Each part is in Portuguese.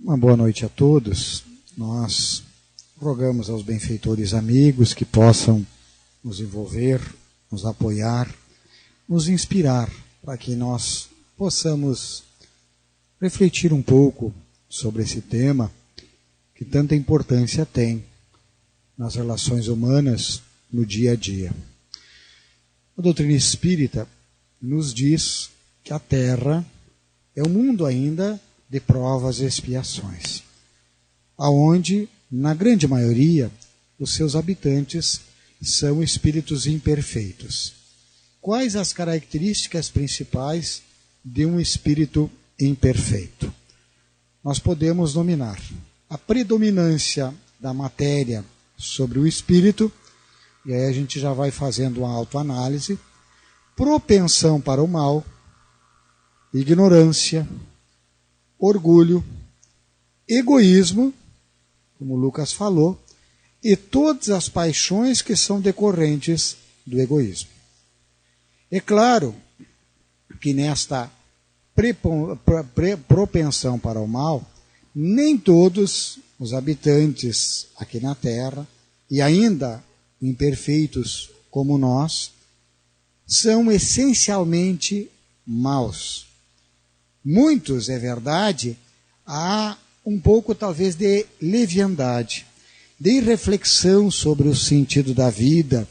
Uma boa noite a todos. Nós rogamos aos benfeitores amigos que possam nos envolver, nos apoiar, nos inspirar, para que nós possamos refletir um pouco sobre esse tema que tanta importância tem nas relações humanas no dia a dia. A doutrina espírita nos diz que a Terra é um mundo ainda de provas e expiações, aonde, na grande maioria, os seus habitantes são espíritos imperfeitos. Quais as características principais de um espírito imperfeito? Nós podemos nominar a predominância da matéria sobre o espírito, e aí a gente já vai fazendo uma autoanálise, propensão para o mal, ignorância, orgulho, egoísmo, como Lucas falou, e todas as paixões que são decorrentes do egoísmo. É claro que nesta propensão para o mal, nem todos os habitantes aqui na Terra, e ainda imperfeitos como nós, são essencialmente maus. Muitos, é verdade, há um pouco talvez de leviandade, de irreflexão sobre o sentido da vida,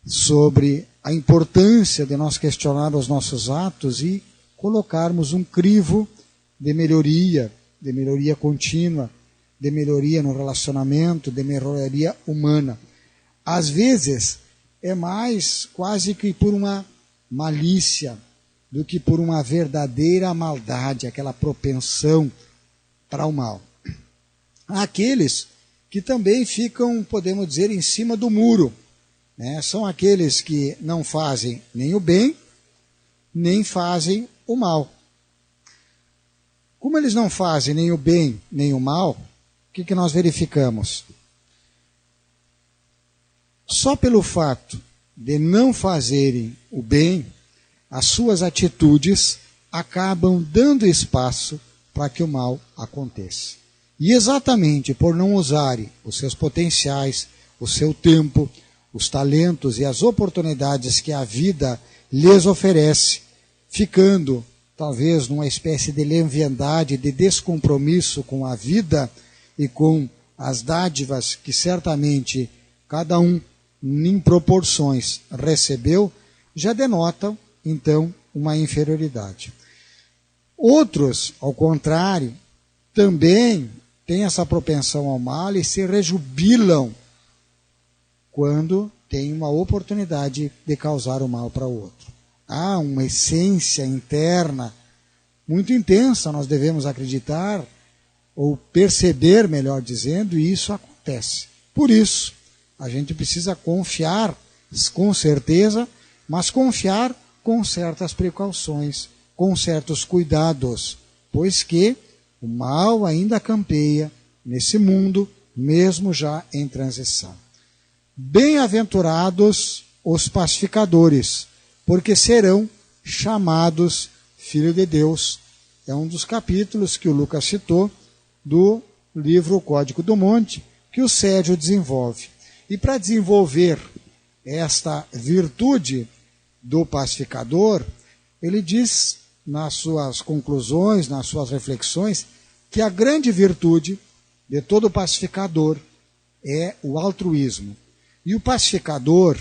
sobre a importância de nós questionar os nossos atos e colocarmos um crivo de melhoria contínua, de melhoria no relacionamento, de melhoria humana. Às vezes é mais quase que por uma malícia do que por uma verdadeira maldade, aquela propensão para o mal. Há aqueles que também ficam, podemos dizer, em cima do muro, né? São aqueles que não fazem nem o bem, nem fazem o mal. Como eles não fazem nem o bem, nem o mal, o que nós verificamos? Só pelo fato de não fazerem o bem, as suas atitudes acabam dando espaço para que o mal aconteça. E exatamente por não usarem os seus potenciais, o seu tempo, os talentos e as oportunidades que a vida lhes oferece, ficando talvez numa espécie de leviandade, de descompromisso com a vida e com as dádivas que certamente cada um em proporções recebeu, já denotam então uma inferioridade. Outros, ao contrário, também têm essa propensão ao mal e se rejubilam quando tem uma oportunidade de causar o mal para o outro. Há uma essência interna muito intensa, nós devemos acreditar, ou perceber, melhor dizendo, e isso acontece. Por isso, a gente precisa confiar, com certeza, mas confiar com certas precauções, com certos cuidados, pois que o mal ainda campeia nesse mundo, mesmo já em transição. Bem-aventurados os pacificadores, porque serão chamados filhos de Deus. É um dos capítulos que o Lucas citou do livro O Código do Monte, que o Sérgio desenvolve. E para desenvolver esta virtude do pacificador, ele diz nas suas conclusões, nas suas reflexões, que a grande virtude de todo pacificador é o altruísmo. E o pacificador,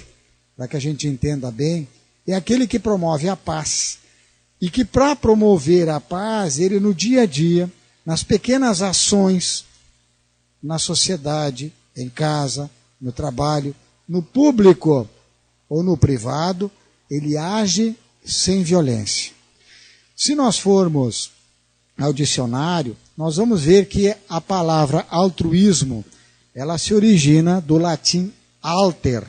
para que a gente entenda bem, é aquele que promove a paz. E que para promover a paz, ele no dia a dia, nas pequenas ações, na sociedade, em casa, no trabalho, no público ou no privado, ele age sem violência. Se nós formos ao dicionário, nós vamos ver que a palavra altruísmo, ela se origina do latim alter,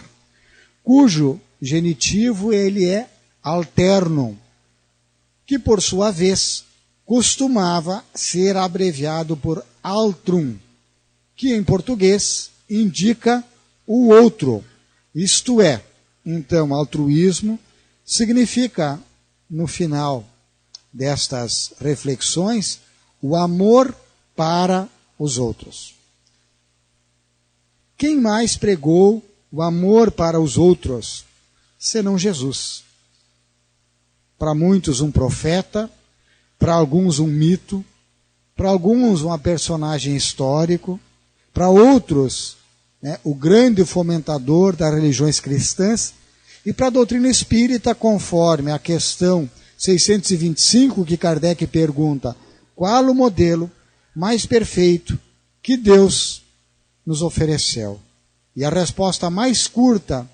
cujo genitivo ele é alternum, que por sua vez costumava ser abreviado por altrum, que em português indica o outro, isto é, então altruísmo significa, no final destas reflexões, o amor para os outros. Quem mais pregou o amor para os outros, senão Jesus? Para muitos um profeta, para alguns um mito, para alguns um personagem histórico, para outros o grande fomentador das religiões cristãs, e para a doutrina espírita, conforme a questão 625, que Kardec pergunta: qual o modelo mais perfeito que Deus nos ofereceu? E a resposta mais curta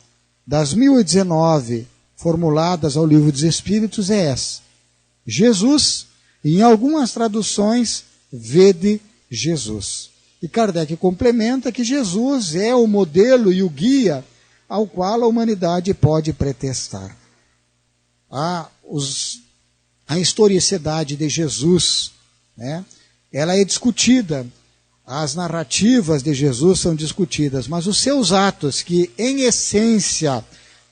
das 1019 formuladas ao Livro dos Espíritos é essa: Jesus, e em algumas traduções, vede Jesus. E Kardec complementa que Jesus é o modelo e o guia ao qual a humanidade pode pretestar. A historicidade de Jesus, ela é discutida, as narrativas de Jesus são discutidas, mas os seus atos, que em essência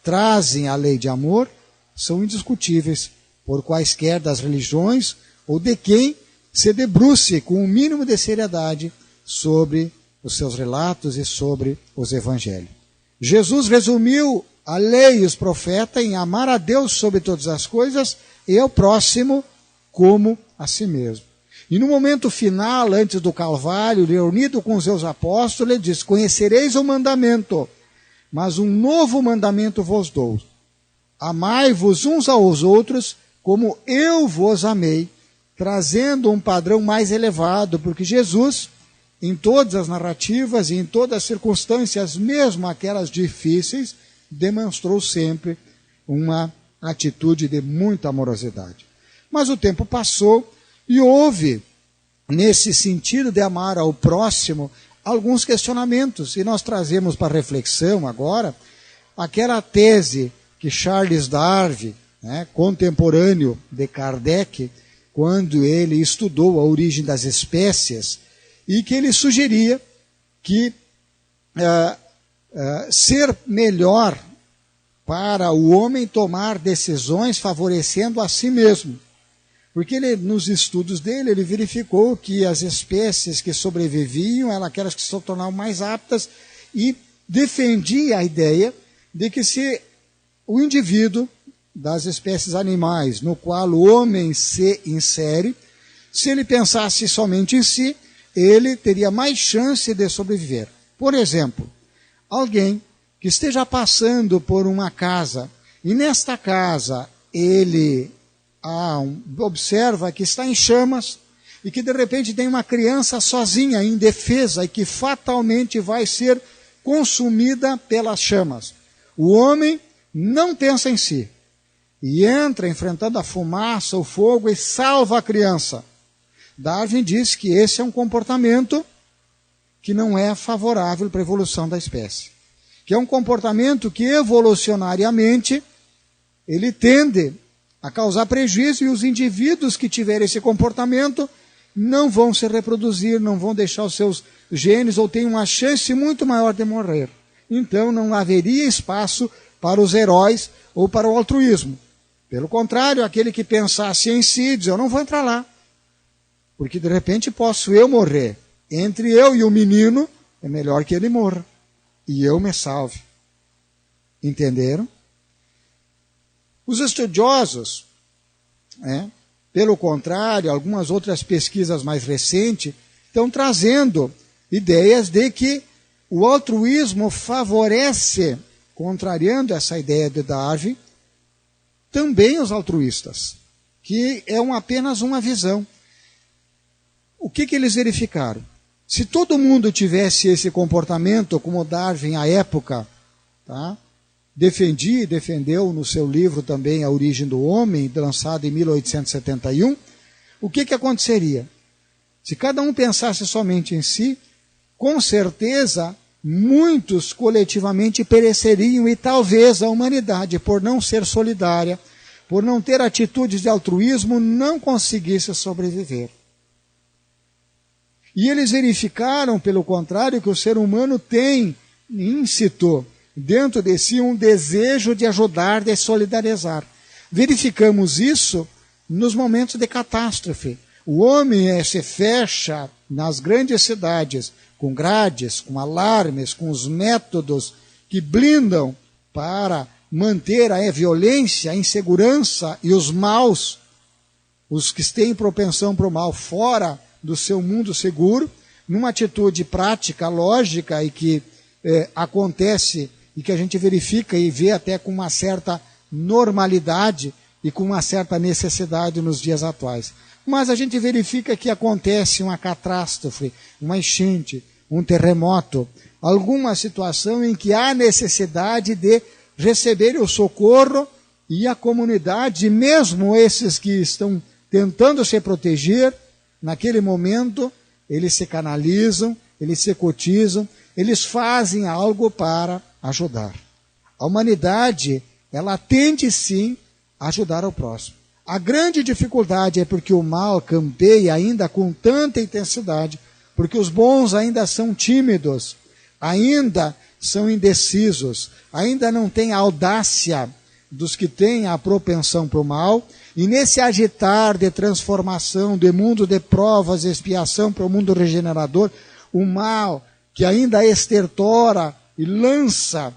trazem a lei de amor, são indiscutíveis por quaisquer das religiões ou de quem se debruce com o mínimo de seriedade sobre os seus relatos e sobre os evangelhos. Jesus resumiu a lei e os profetas em amar a Deus sobre todas as coisas e ao próximo como a si mesmo. E no momento final, antes do Calvário, reunido com os seus apóstolos, ele diz: conhecereis o mandamento, mas um novo mandamento vos dou. Amai-vos uns aos outros como eu vos amei, trazendo um padrão mais elevado, porque Jesus, em todas as narrativas e em todas as circunstâncias, mesmo aquelas difíceis, demonstrou sempre uma atitude de muita amorosidade. Mas o tempo passou e houve, nesse sentido de amar ao próximo, alguns questionamentos. E nós trazemos para reflexão agora aquela tese que Charles Darwin, contemporâneo de Kardec, quando ele estudou a origem das espécies, e que ele sugeria que ser melhor para o homem tomar decisões favorecendo a si mesmo. Porque ele, nos estudos dele, ele verificou que as espécies que sobreviviam eram aquelas que se tornavam mais aptas, e defendia a ideia de que se o indivíduo das espécies animais no qual o homem se insere, se ele pensasse somente em si, ele teria mais chance de sobreviver. Por exemplo, alguém que esteja passando por uma casa e nesta casa ele observa que está em chamas e que de repente tem uma criança sozinha, indefesa, e que fatalmente vai ser consumida pelas chamas. O homem não pensa em si e entra enfrentando a fumaça, o fogo, e salva a criança. Darwin diz que esse é um comportamento que não é favorável para a evolução da espécie, que é um comportamento que evolucionariamente ele tende a causar prejuízo, e os indivíduos que tiverem esse comportamento não vão se reproduzir, não vão deixar os seus genes, ou têm uma chance muito maior de morrer. Então não haveria espaço para os heróis ou para o altruísmo. Pelo contrário, aquele que pensasse em si, diz: eu não vou entrar lá, porque de repente posso eu morrer. Entre eu e o menino, é melhor que ele morra e eu me salve. Entenderam? Os estudiosos, pelo contrário, algumas outras pesquisas mais recentes, estão trazendo ideias de que o altruísmo favorece, contrariando essa ideia de Darwin, também os altruístas, que é apenas uma visão. O que eles verificaram? Se todo mundo tivesse esse comportamento, como Darwin à época, defendia e defendeu no seu livro também A Origem do Homem, lançado em 1871, o que aconteceria? Se cada um pensasse somente em si, com certeza muitos coletivamente pereceriam, e talvez a humanidade, por não ser solidária, por não ter atitudes de altruísmo, não conseguisse sobreviver. E eles verificaram, pelo contrário, que o ser humano tem íncito dentro de si um desejo de ajudar, de solidarizar. Verificamos isso nos momentos de catástrofe. O homem se fecha nas grandes cidades, com grades, com alarmes, com os métodos que blindam para manter a violência, a insegurança e os maus, os que têm propensão para o mal, fora do seu mundo seguro, numa atitude prática, lógica e que acontece e que a gente verifica e vê até com uma certa normalidade e com uma certa necessidade nos dias atuais. Mas a gente verifica que acontece uma catástrofe, uma enchente, um terremoto, alguma situação em que há necessidade de receber o socorro e a comunidade, mesmo esses que estão tentando se proteger, naquele momento, eles se canalizam, eles se cotizam, eles fazem algo para ajudar. A humanidade, ela tende sim a ajudar ao próximo. A grande dificuldade é porque o mal campeia ainda com tanta intensidade, porque os bons ainda são tímidos, ainda são indecisos, ainda não têm a audácia dos que têm a propensão para o mal, e nesse agitar de transformação do mundo de provas e expiação para o mundo regenerador, o mal que ainda estertora e lança,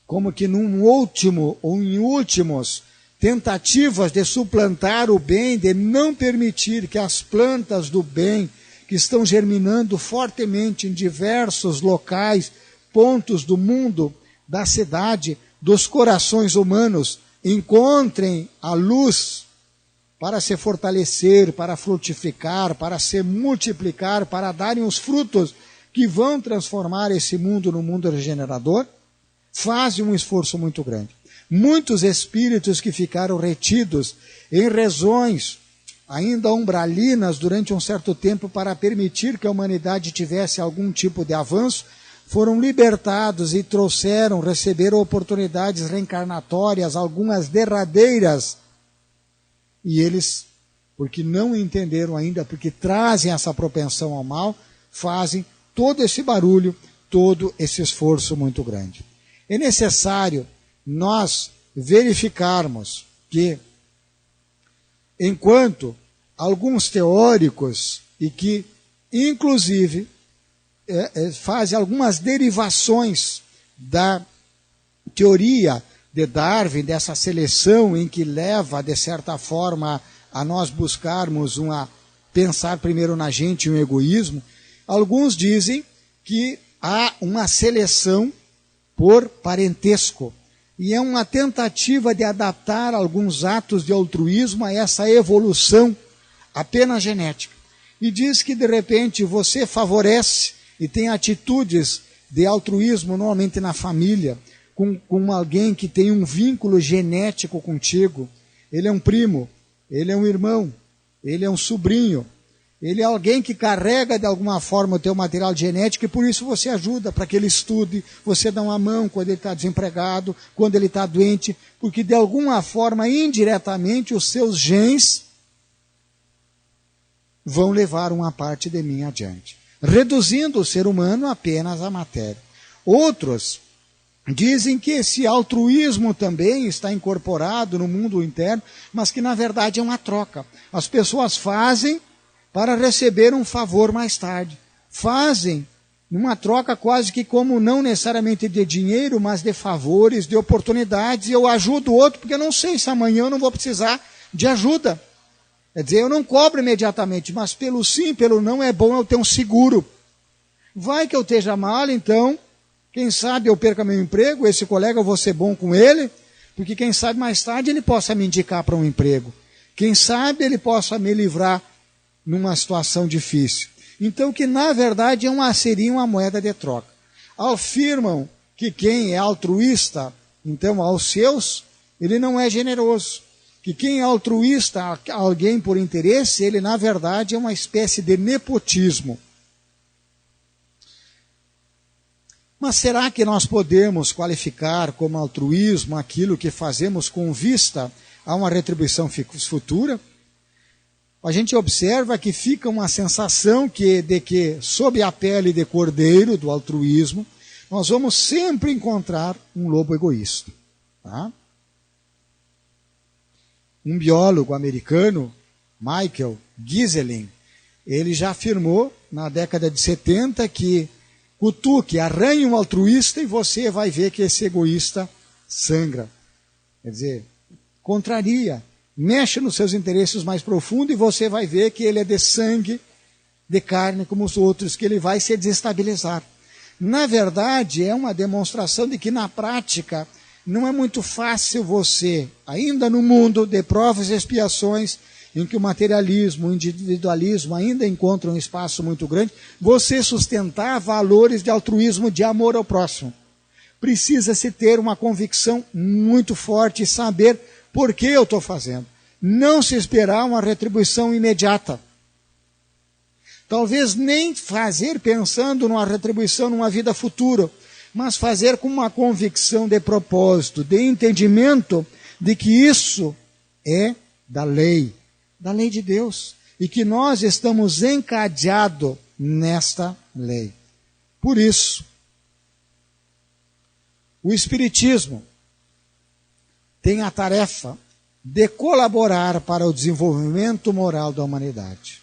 como que num último ou em últimos, tentativas de suplantar o bem, de não permitir que as plantas do bem, que estão germinando fortemente em diversos locais, pontos do mundo, da cidade, dos corações humanos, encontrem a luz para se fortalecer, para frutificar, para se multiplicar, para darem os frutos que vão transformar esse mundo no mundo regenerador, fazem um esforço muito grande. Muitos espíritos que ficaram retidos em regiões ainda umbralinas durante um certo tempo para permitir que a humanidade tivesse algum tipo de avanço, foram libertados e receberam oportunidades reencarnatórias, algumas derradeiras, e eles, porque não entenderam ainda, porque trazem essa propensão ao mal, fazem todo esse barulho, todo esse esforço muito grande. É necessário nós verificarmos que, enquanto alguns teóricos, e que, inclusive, fazem algumas derivações da teoria de Darwin, dessa seleção em que leva, de certa forma, a nós buscarmos pensar primeiro na gente e um egoísmo, alguns dizem que há uma seleção por parentesco, e é uma tentativa de adaptar alguns atos de altruísmo a essa evolução apenas genética. E diz que, de repente, você favorece e tem atitudes de altruísmo, normalmente na família, com alguém que tem um vínculo genético contigo. Ele é um primo, ele é um irmão, ele é um sobrinho, ele é alguém que carrega de alguma forma o teu material genético e por isso você ajuda para que ele estude, você dá uma mão quando ele está desempregado, quando ele está doente, porque de alguma forma, indiretamente, os seus genes vão levar uma parte de mim adiante, reduzindo o ser humano apenas à matéria. Outros dizem que esse altruísmo também está incorporado no mundo interno, mas que na verdade é uma troca. As pessoas fazem para receber um favor mais tarde. Fazem numa troca quase que como não necessariamente de dinheiro, mas de favores, de oportunidades. E eu ajudo o outro porque eu não sei se amanhã eu não vou precisar de ajuda. Quer dizer, eu não cobro imediatamente, mas pelo sim, pelo não é bom eu ter um seguro. Vai que eu esteja mal, então, quem sabe eu perca meu emprego, esse colega eu vou ser bom com ele, porque quem sabe mais tarde ele possa me indicar para um emprego. Quem sabe ele possa me livrar numa situação difícil. Então, que na verdade seria uma moeda de troca. Afirmam que quem é altruísta, então aos seus, ele não é generoso. Que quem é altruísta a alguém por interesse, ele na verdade é uma espécie de nepotismo. Mas será que nós podemos qualificar como altruísmo aquilo que fazemos com vista a uma retribuição futura? A gente observa que fica uma sensação de que, sob a pele de cordeiro do altruísmo, nós vamos sempre encontrar um lobo egoísta. Tá? Um biólogo americano, Michael Gieseling, ele já afirmou na década de 70 que cutuque, arranhe um altruísta e você vai ver que esse egoísta sangra. Quer dizer, contraria, mexe nos seus interesses mais profundos e você vai ver que ele é de sangue, de carne como os outros, que ele vai se desestabilizar. Na verdade, é uma demonstração de que na prática não é muito fácil você, ainda no mundo de provas e expiações, em que o materialismo, o individualismo ainda encontram um espaço muito grande, você sustentar valores de altruísmo, de amor ao próximo. Precisa-se ter uma convicção muito forte e saber por que eu estou fazendo. Não se esperar uma retribuição imediata. Talvez nem fazer pensando numa retribuição numa vida futura, mas fazer com uma convicção de propósito, de entendimento de que isso é da lei de Deus, e que nós estamos encadeados nesta lei. Por isso, o Espiritismo tem a tarefa de colaborar para o desenvolvimento moral da humanidade,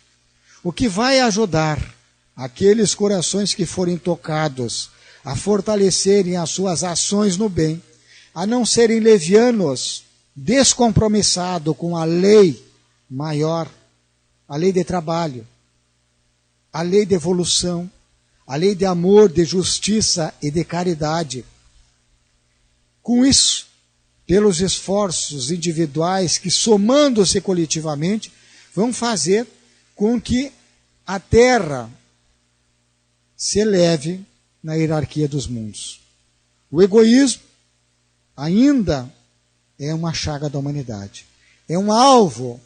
o que vai ajudar aqueles corações que forem tocados a fortalecerem as suas ações no bem, a não serem levianos, descompromissados com a lei maior, a lei de trabalho, a lei de evolução, a lei de amor, de justiça e de caridade. Com isso, pelos esforços individuais que, somando-se coletivamente, vão fazer com que a Terra se eleve na hierarquia dos mundos. O egoísmo ainda é uma chaga da humanidade. É um alvo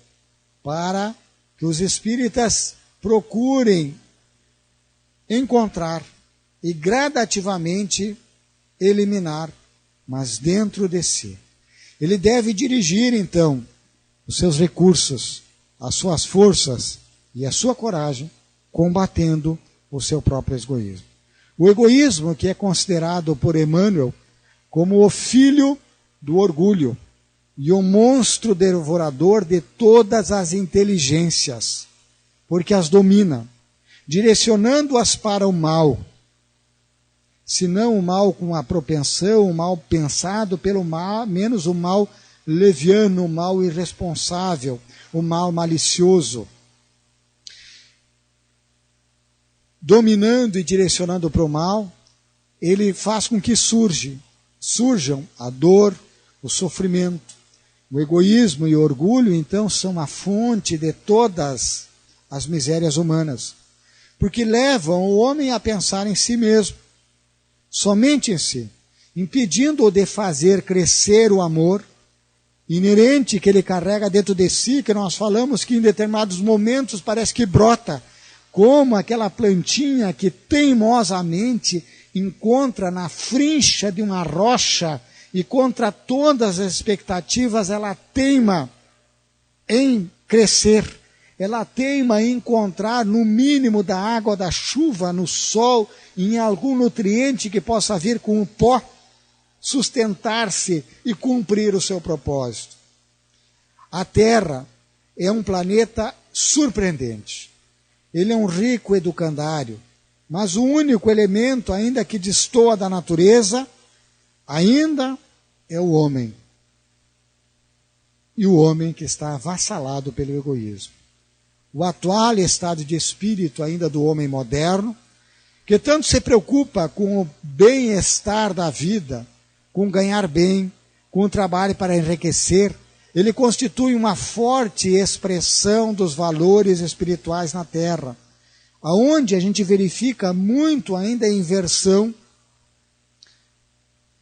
para que os espíritas procurem encontrar e gradativamente eliminar, mas dentro de si. Ele deve dirigir, então, os seus recursos, as suas forças e a sua coragem, combatendo o seu próprio egoísmo. O egoísmo, que é considerado por Emmanuel como o filho do orgulho e o monstro devorador de todas as inteligências, porque as domina, direcionando-as para o mal, se não o mal com a propensão, o mal pensado pelo mal, menos o mal leviano, o mal irresponsável, o mal malicioso. Dominando e direcionando para o mal, ele faz com que surjam a dor, o sofrimento. O egoísmo e o orgulho, então, são a fonte de todas as misérias humanas, porque levam o homem a pensar em si mesmo, somente em si, impedindo-o de fazer crescer o amor inerente que ele carrega dentro de si, que nós falamos que em determinados momentos parece que brota, como aquela plantinha que teimosamente encontra na frincha de uma rocha e contra todas as expectativas ela teima em crescer, ela teima em encontrar no mínimo da água, da chuva, no sol, em algum nutriente que possa vir com o pó, sustentar-se e cumprir o seu propósito. A Terra é um planeta surpreendente. Ele é um rico educandário, mas o único elemento ainda que destoa da natureza ainda é o homem. E o homem que está avassalado pelo egoísmo. O atual estado de espírito ainda do homem moderno, que tanto se preocupa com o bem-estar da vida, com ganhar bem, com o trabalho para enriquecer, ele constitui uma forte expressão dos valores espirituais na Terra, aonde a gente verifica muito ainda a inversão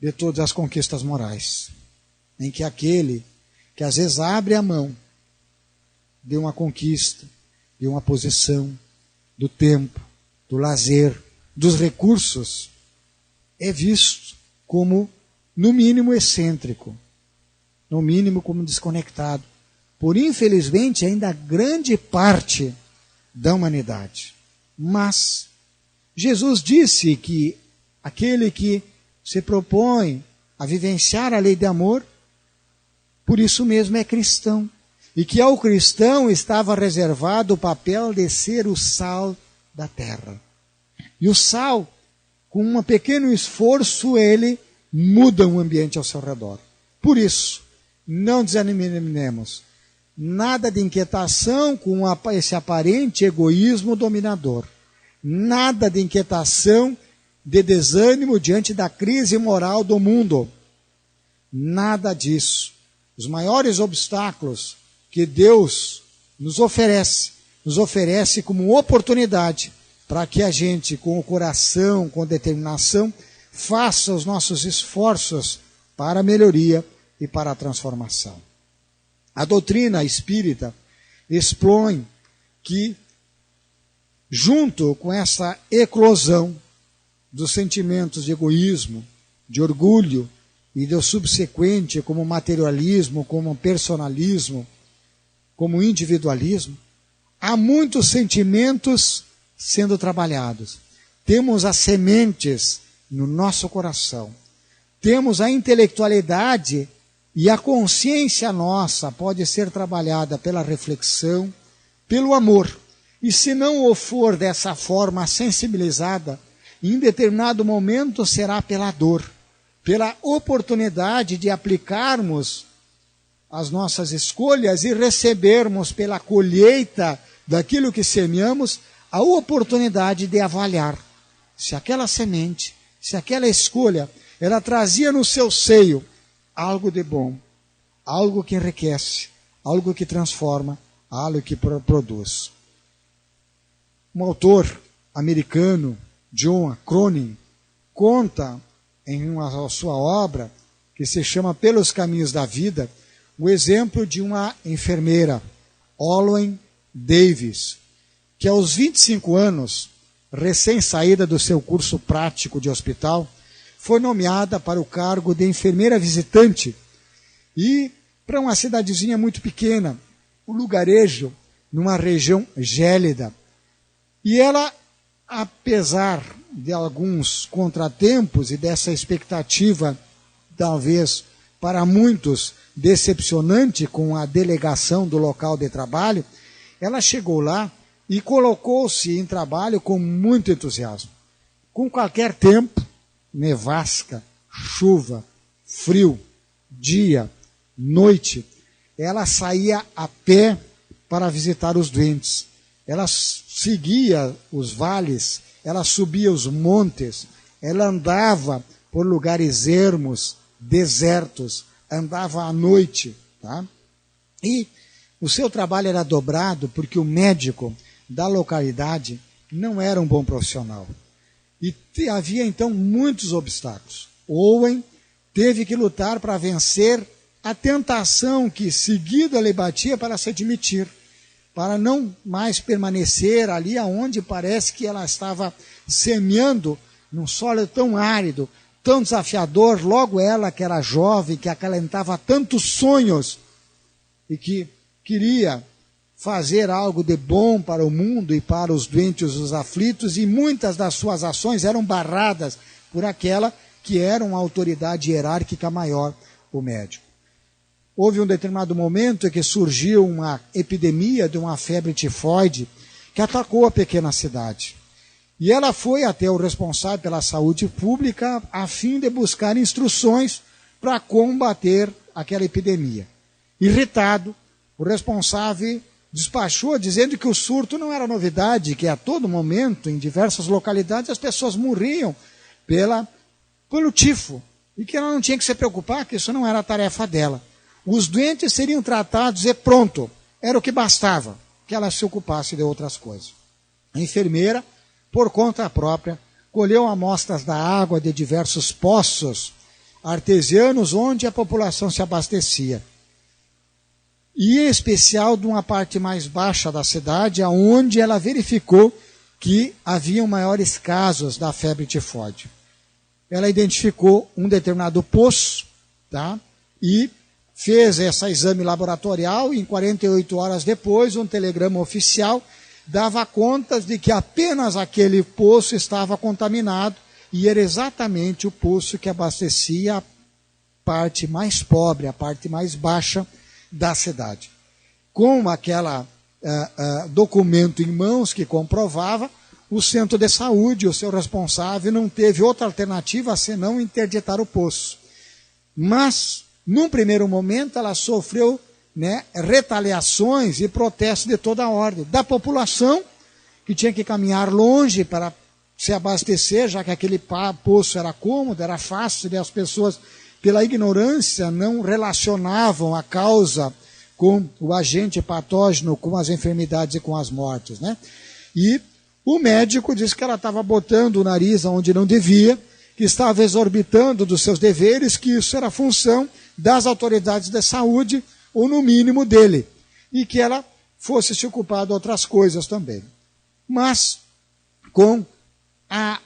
de todas as conquistas morais, em que aquele que às vezes abre a mão de uma conquista, de uma posição, do tempo, do lazer, dos recursos, é visto como, no mínimo, excêntrico, no mínimo como desconectado, por infelizmente ainda grande parte da humanidade. Mas Jesus disse que aquele que se propõe a vivenciar a lei de amor, por isso mesmo é cristão. e que ao cristão estava reservado o papel de ser o sal da terra. E o sal, com um pequeno esforço, ele muda o ambiente ao seu redor. Por isso, não desanimemos. Nada de inquietação com esse aparente egoísmo dominador. Nada de inquietação, de desânimo diante da crise moral do mundo. Nada disso. Os maiores obstáculos que Deus nos oferece como oportunidade para que a gente, com o coração, com determinação, faça os nossos esforços para a melhoria e para a transformação. A doutrina espírita expõe que, junto com essa eclosão dos sentimentos de egoísmo, de orgulho e do subsequente como materialismo, como personalismo, como individualismo, há muitos sentimentos sendo trabalhados. Temos as sementes no nosso coração. Temos a intelectualidade e a consciência nossa pode ser trabalhada pela reflexão, pelo amor. E se não o for dessa forma sensibilizada, em determinado momento será pela dor, pela oportunidade de aplicarmos as nossas escolhas e recebermos pela colheita daquilo que semeamos a oportunidade de avaliar se aquela semente, se aquela escolha, ela trazia no seu seio algo de bom, algo que enriquece, algo que transforma, algo que produz. Um autor americano, John Cronin, conta em sua obra, que se chama Pelos Caminhos da Vida, o exemplo de uma enfermeira, Olwen Davis, que aos 25 anos, recém-saída do seu curso prático de hospital, foi nomeada para o cargo de enfermeira visitante e para uma cidadezinha muito pequena, um lugarejo, numa região gélida. E ela, apesar de alguns contratempos e dessa expectativa, talvez para muitos decepcionante com a delegação do local de trabalho, ela chegou lá e colocou-se em trabalho com muito entusiasmo. Com qualquer tempo, nevasca, chuva, frio, dia, noite, ela saía a pé para visitar os doentes. Ela seguia os vales, ela subia os montes, ela andava por lugares ermos, desertos, andava à noite. Tá? E o seu trabalho era dobrado porque o médico da localidade não era um bom profissional. E havia então muitos obstáculos. Owen teve que lutar para vencer a tentação que seguida lhe batia para se admitir, para não mais permanecer ali aonde parece que ela estava semeando num solo tão árido, tão desafiador, logo ela que era jovem, que acalentava tantos sonhos e que queria fazer algo de bom para o mundo e para os doentes, os aflitos, e muitas das suas ações eram barradas por aquela que era uma autoridade hierárquica maior, o médico. Houve um determinado momento em que surgiu uma epidemia de uma febre tifoide que atacou a pequena cidade. E ela foi até o responsável pela saúde pública a fim de buscar instruções para combater aquela epidemia. Irritado, o responsável despachou dizendo que o surto não era novidade, que a todo momento, em diversas localidades, as pessoas morriam pelo tifo e que ela não tinha que se preocupar, que isso não era a tarefa dela. Os doentes seriam tratados e pronto, era o que bastava, que ela se ocupasse de outras coisas. A enfermeira, por conta própria, colheu amostras da água de diversos poços artesianos onde a população se abastecia. E em especial de uma parte mais baixa da cidade, onde ela verificou que haviam maiores casos da febre tifoide. Ela identificou um determinado poço, tá? E fez esse exame laboratorial e em 48 horas depois, um telegrama oficial dava conta de que apenas aquele poço estava contaminado e era exatamente o poço que abastecia a parte mais pobre, a parte mais baixa da cidade. com aquela documento em mãos que comprovava, o centro de saúde, o seu responsável, não teve outra alternativa senão interditar o poço. Mas, num primeiro momento, ela sofreu, né, retaliações e protestos de toda a ordem. Da população, que tinha que caminhar longe para se abastecer, já que aquele poço era cômodo, era fácil, e as pessoas, pela ignorância, não relacionavam a causa com o agente patógeno, com as enfermidades e com as mortes, né? E o médico disse que ela estava botando o nariz onde não devia, que estava exorbitando dos seus deveres, que isso era função das autoridades de saúde, ou no mínimo dele, e que ela fosse se ocupar de outras coisas também. Mas, com a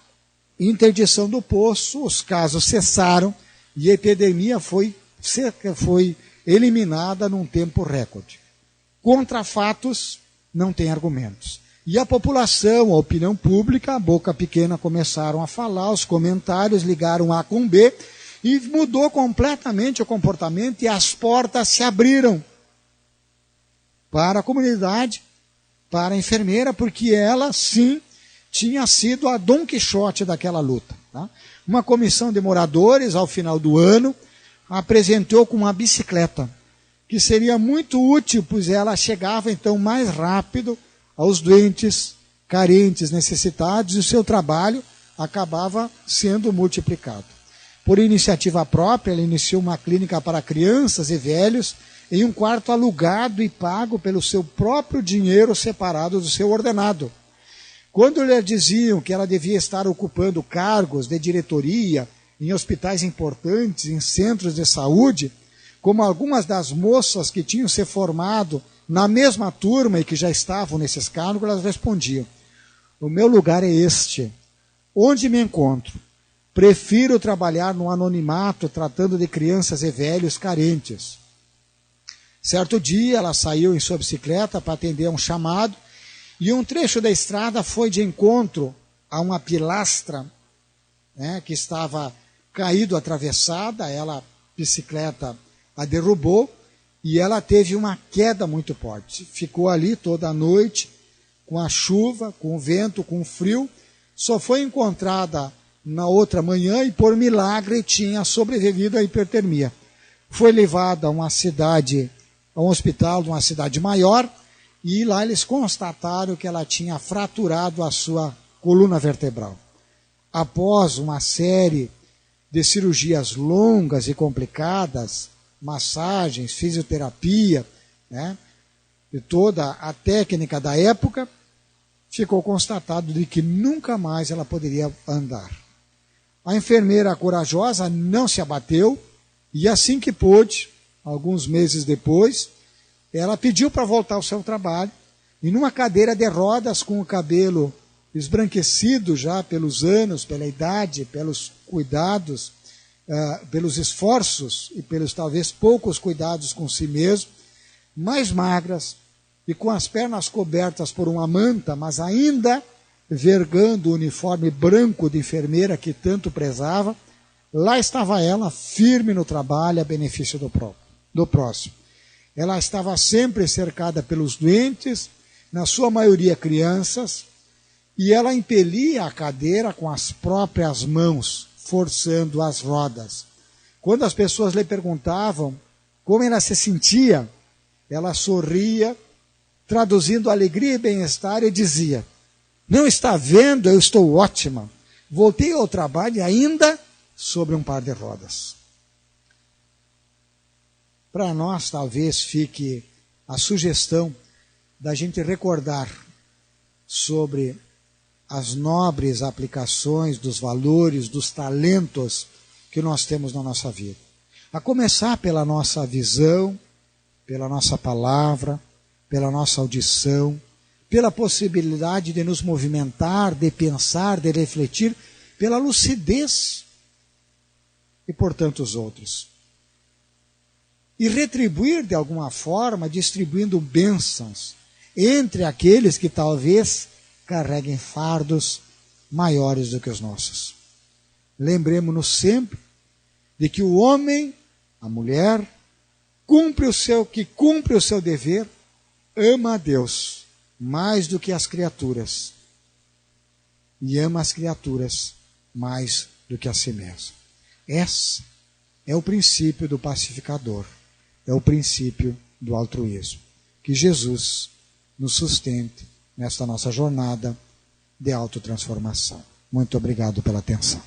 interdição do poço, os casos cessaram e a epidemia foi eliminada num tempo recorde. Contra fatos, não tem argumentos. E a população, a opinião pública, a boca pequena começaram a falar, os comentários ligaram A com B, e mudou completamente o comportamento e as portas se abriram para a comunidade, para a enfermeira, porque ela, sim, tinha sido a Dom Quixote daquela luta. Tá? Uma comissão de moradores, ao final do ano, apresentou com uma bicicleta, que seria muito útil, pois ela chegava então mais rápido aos doentes, carentes, necessitados, e o seu trabalho acabava sendo multiplicado. Por iniciativa própria, ela iniciou uma clínica para crianças e velhos em um quarto alugado e pago pelo seu próprio dinheiro separado do seu ordenado. Quando lhe diziam que ela devia estar ocupando cargos de diretoria em hospitais importantes, em centros de saúde, como algumas das moças que tinham se formado na mesma turma e que já estavam nesses cargos, elas respondiam: o meu lugar é este, onde me encontro. Prefiro trabalhar no anonimato, tratando de crianças e velhos carentes. Certo dia, ela saiu em sua bicicleta para atender a um chamado, e um trecho da estrada foi de encontro a uma pilastra, né, que estava caído, atravessada. Ela, bicicleta, a derrubou, e ela teve uma queda muito forte. Ficou ali toda a noite, com a chuva, com o vento, com o frio. Só foi encontrada na outra manhã e, por milagre, tinha sobrevivido à hipertermia. Foi levada a uma cidade, a um hospital de uma cidade maior, e lá eles constataram que ela tinha fraturado a sua coluna vertebral. Após uma série de cirurgias longas e complicadas, massagens, fisioterapia, né, e toda a técnica da época, ficou constatado de que nunca mais ela poderia andar. A enfermeira corajosa não se abateu, e assim que pôde, alguns meses depois, ela pediu para voltar ao seu trabalho, e numa cadeira de rodas, com o cabelo esbranquecido já pelos anos, pela idade, pelos cuidados, pelos esforços e pelos talvez poucos cuidados com si mesmo, mais magras e com as pernas cobertas por uma manta, mas ainda vergando o uniforme branco de enfermeira que tanto prezava, lá estava ela, firme no trabalho a benefício do próximo. Ela estava sempre cercada pelos doentes, na sua maioria crianças, e ela impelia a cadeira com as próprias mãos, forçando as rodas. Quando as pessoas lhe perguntavam como ela se sentia, ela sorria, traduzindo alegria e bem-estar, e dizia: não está vendo, eu estou ótima. Voltei ao trabalho ainda sobre um par de rodas. Para nós, talvez, fique a sugestão da gente recordar sobre as nobres aplicações dos valores, dos talentos que nós temos na nossa vida. A começar pela nossa visão, pela nossa palavra, pela nossa audição, pela possibilidade de nos movimentar, de pensar, de refletir, pela lucidez e por tantos outros. E retribuir de alguma forma, distribuindo bênçãos entre aqueles que talvez carreguem fardos maiores do que os nossos. Lembremos-nos sempre de que o homem, a mulher, cumpre o seu dever ama a Deus mais do que as criaturas e ama as criaturas mais do que a si mesmo. Esse é o princípio do pacificador, é o princípio do altruísmo. Que Jesus nos sustente nesta nossa jornada de autotransformação. Muito obrigado pela atenção.